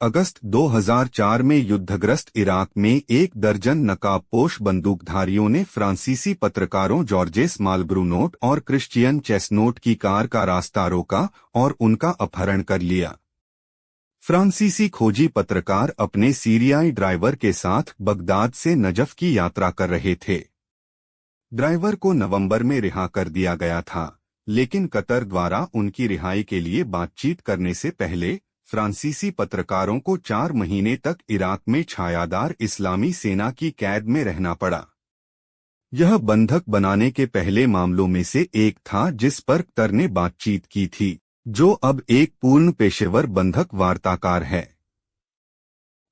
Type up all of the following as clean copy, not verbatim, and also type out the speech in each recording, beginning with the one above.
अगस्त 2004 में युद्धग्रस्त इराक में 1 दर्जन नकाबपोश बंदूकधारियों ने फ्रांसीसी पत्रकारों जॉर्जेस मालब्रूनोट और क्रिश्चियन चेस्नोट की कार का रास्ता रोका और उनका अपहरण कर लिया। फ्रांसीसी खोजी पत्रकार अपने सीरियाई ड्राइवर के साथ बगदाद से नजफ की यात्रा कर रहे थे। ड्राइवर को नवंबर में रिहा कर दिया गया था, लेकिन कतर द्वारा उनकी रिहाई के लिए बातचीत करने से पहले फ्रांसीसी पत्रकारों को 4 महीने तक इराक में छायादार इस्लामी सेना की कैद में रहना पड़ा। यह बंधक बनाने के पहले मामलों में से एक था जिस पर कतर ने बातचीत की थी, जो अब एक पूर्ण पेशेवर बंधक वार्ताकार है।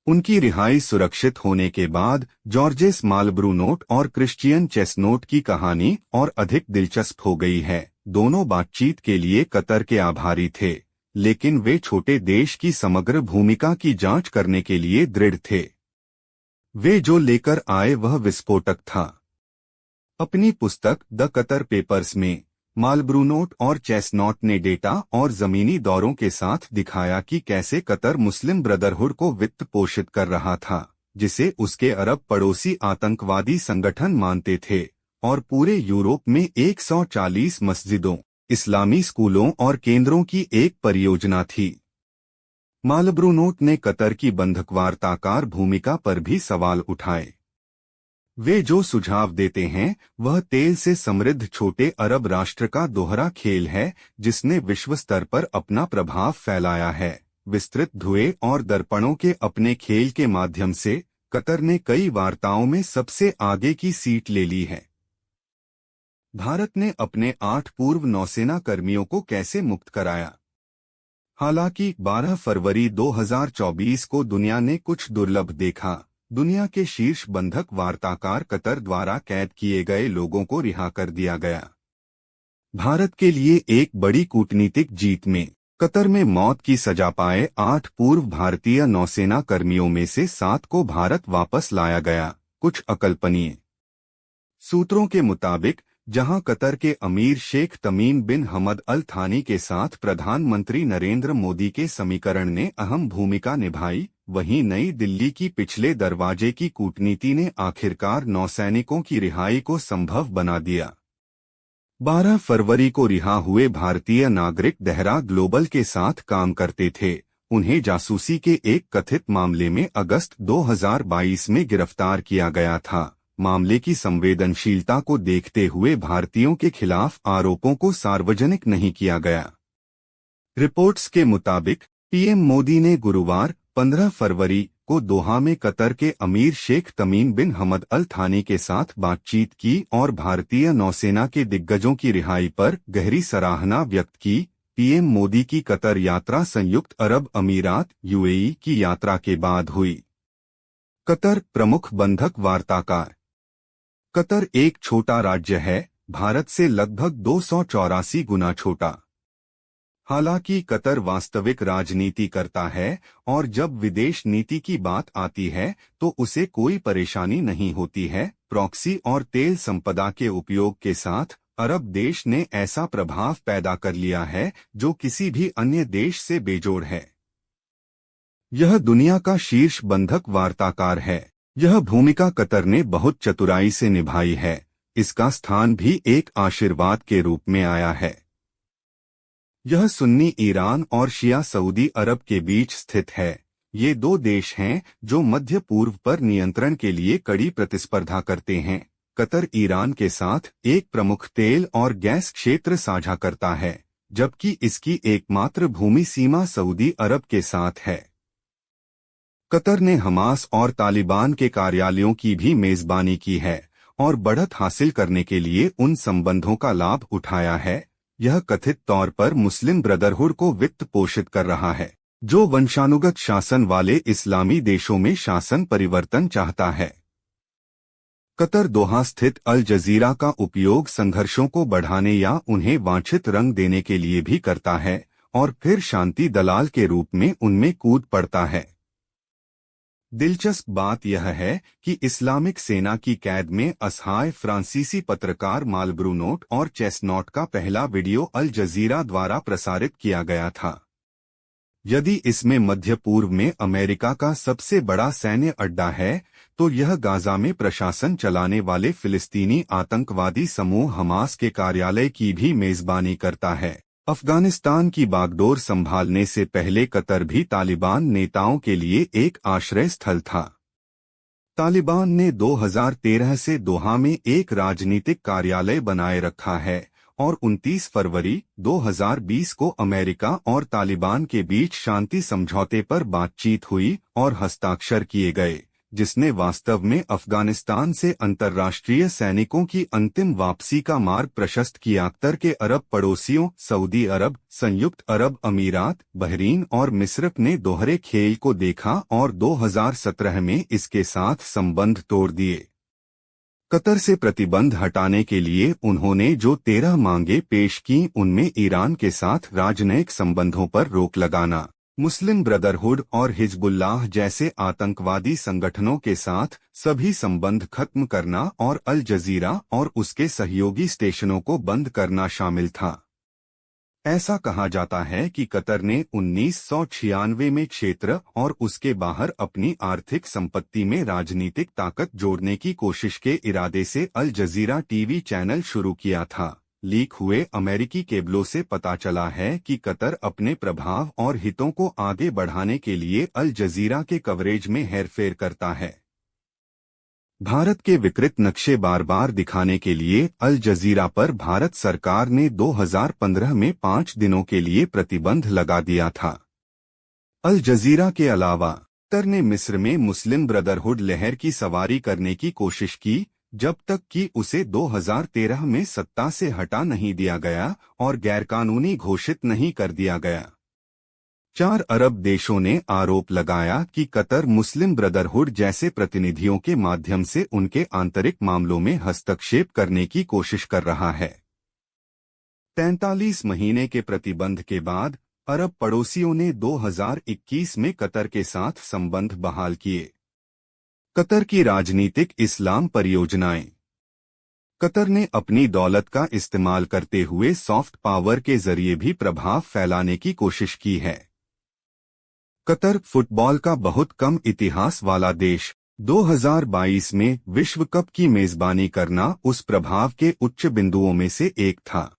उनकी रिहाई सुरक्षित होने के बाद जॉर्जेस मालब्रूनोट और क्रिश्चियन चेस्नोट की कहानी और अधिक दिलचस्प हो गई है। दोनों बातचीत के लिए कतर के आभारी थे, लेकिन वे छोटे देश की समग्र भूमिका की जांच करने के लिए दृढ़ थे। वे जो लेकर आए वह विस्फोटक था। अपनी पुस्तक द कतर पेपर्स में मालब्रूनोट और चेस्नॉट ने डेटा और जमीनी दौरों के साथ दिखाया कि कैसे कतर मुस्लिम ब्रदरहुड को वित्त पोषित कर रहा था, जिसे उसके अरब पड़ोसी आतंकवादी संगठन मानते थे, और पूरे यूरोप में 140 मस्जिदों, इस्लामी स्कूलों और केंद्रों की एक परियोजना थी। मालब्रूनोट ने कतर की बंधक वार्ताकार भूमिका पर भी सवाल उठाए। वे जो सुझाव देते हैं वह तेल से समृद्ध छोटे अरब राष्ट्र का दोहरा खेल है, जिसने विश्व स्तर पर अपना प्रभाव फैलाया है। विस्तृत धुएं और दर्पणों के अपने खेल के माध्यम से कतर ने कई वार्ताओं में सबसे आगे की सीट ले ली है। भारत ने अपने 8 पूर्व नौसेना कर्मियों को कैसे मुक्त कराया? हालांकि 12 फरवरी 2024 को दुनिया ने कुछ दुर्लभ देखा। दुनिया के शीर्ष बंधक वार्ताकार कतर द्वारा कैद किए गए लोगों को रिहा कर दिया गया। भारत के लिए एक बड़ी कूटनीतिक जीत में कतर में मौत की सजा पाए 8 पूर्व भारतीय नौसेना कर्मियों में से 7 को भारत वापस लाया गया। कुछ अकल्पनीय सूत्रों के मुताबिक जहां कतर के अमीर शेख तमीम बिन हमद अल थानी के साथ प्रधानमंत्री नरेंद्र मोदी के समीकरण ने अहम भूमिका निभाई, वहीं नई दिल्ली की पिछले दरवाजे की कूटनीति ने आखिरकार नौसैनिकों की रिहाई को संभव बना दिया। 12 फरवरी को रिहा हुए भारतीय नागरिक देहरा ग्लोबल के साथ काम करते थे। उन्हें जासूसी के एक कथित मामले में अगस्त 2022 में गिरफ्तार किया गया था। मामले की संवेदनशीलता को देखते हुए भारतीयों के खिलाफ आरोपों को सार्वजनिक नहीं किया गया। रिपोर्ट्स के मुताबिक पीएम मोदी ने गुरुवार 15 फरवरी को दोहा में कतर के अमीर शेख तमीम बिन हमद अल थानी के साथ बातचीत की और भारतीय नौसेना के दिग्गजों की रिहाई पर गहरी सराहना व्यक्त की। पीएम मोदी की कतर यात्रा संयुक्त अरब अमीरात यूएई की यात्रा के बाद हुई। कतर प्रमुख बंधक वार्ताकार। कतर एक छोटा राज्य है, भारत से लगभग 284 गुना छोटा। हालांकि कतर वास्तविक राजनीति करता है और जब विदेश नीति की बात आती है तो उसे कोई परेशानी नहीं होती है। प्रॉक्सी और तेल संपदा के उपयोग के साथ अरब देश ने ऐसा प्रभाव पैदा कर लिया है जो किसी भी अन्य देश से बेजोड़ है। यह दुनिया का शीर्ष बंधक वार्ताकार है। यह भूमिका कतर ने बहुत चतुराई से निभाई है। इसका स्थान भी एक आशीर्वाद के रूप में आया है। यह सुन्नी ईरान और शिया सऊदी अरब के बीच स्थित है। ये 2 देश हैं जो मध्य पूर्व पर नियंत्रण के लिए कड़ी प्रतिस्पर्धा करते हैं। कतर ईरान के साथ एक प्रमुख तेल और गैस क्षेत्र साझा करता है, जबकि इसकी एकमात्र भूमि सीमा सऊदी अरब के साथ है। कतर ने हमास और तालिबान के कार्यालयों की भी मेजबानी की है और बढ़त हासिल करने के लिए उन संबंधों का लाभ उठाया है। यह कथित तौर पर मुस्लिम ब्रदरहुड को वित्त पोषित कर रहा है, जो वंशानुगत शासन वाले इस्लामी देशों में शासन परिवर्तन चाहता है। कतर दोहा स्थित अल जजीरा का उपयोग संघर्षों को बढ़ाने या उन्हें वांछित रंग देने के लिए भी करता है और फिर शांति दलाल के रूप में उनमें कूद पड़ता है। दिलचस्प बात यह है कि इस्लामिक सेना की कैद में असहाय फ्रांसीसी पत्रकार मालब्रूनोट और चेस्नॉट का पहला वीडियो अल जजीरा द्वारा प्रसारित किया गया था। यदि इसमें मध्य पूर्व में अमेरिका का सबसे बड़ा सैन्य अड्डा है, तो यह गाजा में प्रशासन चलाने वाले फिलिस्तीनी आतंकवादी समूह हमास के कार्यालय की भी मेजबानी करता है। अफगानिस्तान की बागडोर संभालने से पहले कतर भी तालिबान नेताओं के लिए एक आश्रय स्थल था। तालिबान ने 2013 से दोहा में एक राजनीतिक कार्यालय बनाए रखा है और 29 फरवरी 2020 को अमेरिका और तालिबान के बीच शांति समझौते पर बातचीत हुई और हस्ताक्षर किए गए, जिसने वास्तव में अफगानिस्तान से अंतर्राष्ट्रीय सैनिकों की अंतिम वापसी का मार्ग प्रशस्त किया। कतर के अरब पड़ोसियों सऊदी अरब, संयुक्त अरब अमीरात, बहरीन और मिस्र ने दोहरे खेल को देखा और 2017 में इसके साथ संबंध तोड़ दिए। कतर से प्रतिबंध हटाने के लिए उन्होंने जो 13 मांगे पेश की, उनमें ईरान के साथ राजनयिक संबंधों पर रोक लगाना, मुस्लिम ब्रदरहुड और हिजबुल्लाह जैसे आतंकवादी संगठनों के साथ सभी संबंध खत्म करना और अल जजीरा और उसके सहयोगी स्टेशनों को बंद करना शामिल था। ऐसा कहा जाता है कि कतर ने 1996 में क्षेत्र और उसके बाहर अपनी आर्थिक संपत्ति में राजनीतिक ताकत जोड़ने की कोशिश के इरादे से अल जजीरा टीवी चैनल शुरू किया था। लीक हुए अमेरिकी केबलों से पता चला है कि कतर अपने प्रभाव और हितों को आगे बढ़ाने के लिए अल जजीरा के कवरेज में हेरफेर करता है। भारत के विकृत नक्शे बार बार दिखाने के लिए अल जजीरा पर भारत सरकार ने 2015 में 5 दिनों के लिए प्रतिबंध लगा दिया था। अल जजीरा के अलावा कतर ने मिस्र में मुस्लिम ब्रदरहुड लहर की सवारी करने की कोशिश की, जब तक कि उसे 2013 में सत्ता से हटा नहीं दिया गया और गैरकानूनी घोषित नहीं कर दिया गया। 4 अरब देशों ने आरोप लगाया कि कतर मुस्लिम ब्रदरहुड जैसे प्रतिनिधियों के माध्यम से उनके आंतरिक मामलों में हस्तक्षेप करने की कोशिश कर रहा है। 43 महीने के प्रतिबंध के बाद अरब पड़ोसियों ने 2021 में कतर के साथ संबंध बहाल किए। कतर की राजनीतिक इस्लाम परियोजनाएं। कतर ने अपनी दौलत का इस्तेमाल करते हुए सॉफ्ट पावर के जरिए भी प्रभाव फैलाने की कोशिश की है। कतर फुटबॉल का बहुत कम इतिहास वाला देश, 2022 में विश्व कप की मेजबानी करना उस प्रभाव के उच्च बिंदुओं में से एक था।